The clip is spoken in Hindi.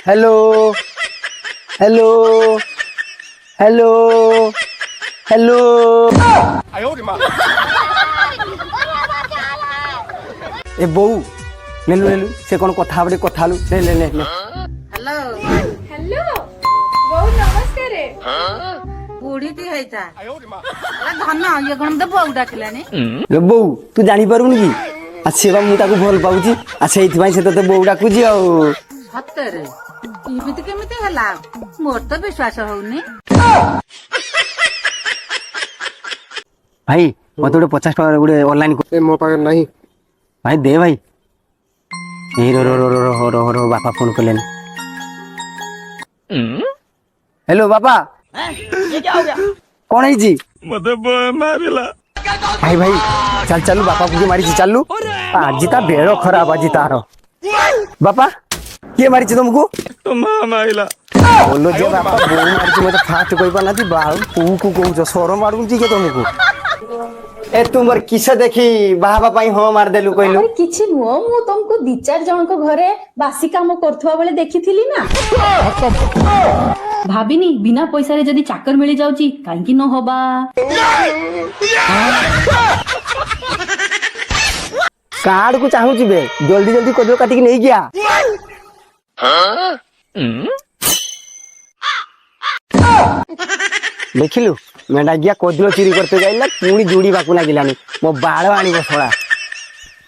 हेलो हेलो हेलो हेलो ए बऊ नेलु नेलु से कौन कथा बड़े कथा लु ले ले ले हेलो हेलो बहुत नमस्कार बुढ़ी टी हैता धन ये कौन तो बहू डाकिलानी रे बऊ तू जानी पारुनी की आ सेवा मु ताको भल पाउची आ सेइथि भाई से तते बऊ डाकुची आ सତରେ ଏମିତି କେମିତି ହେଲା ମୋର ତ ବିଶ୍ୱାସ ହଉନି। भाई मत गोटे 50 टका गोटे ऑनलाइन मो पाखे नहीं भाई दे भाई ए रो रो रो रो रो रो रो बापा फोन करलेन हेलो बापा ये क्या हो गया? कौन है जी मते मारिला भाई भाई चल चलू बापा को मारी चलू आज ता बेड़ो खराब आज तार बापा किए मारी तुमको तो मारिला बोलो जे बापा बो मारी मते फास्ट कोइ पाना थी बाहु तू को कहू शरम मारू जी के तुमको ए तुमर किस देखी बाहा पाई हो मार देलु कहलु अरे किछि नुह मु तुमको दी चार जन को घरे बासी काम करथुवा बेले देखिथिली ना भाबिनी बिना पैसा रे जदी चाकर मिली जाउची काहे कि न होबा कार्ड को चाहू छी बे जल्दी जल्दी कोदो काटी के नहीं गया देखिलु मेडा गया कोदलो चोरी करते जाइला पुणी जोड़ी बाकू लागिलानी मो बाळ आनी बसला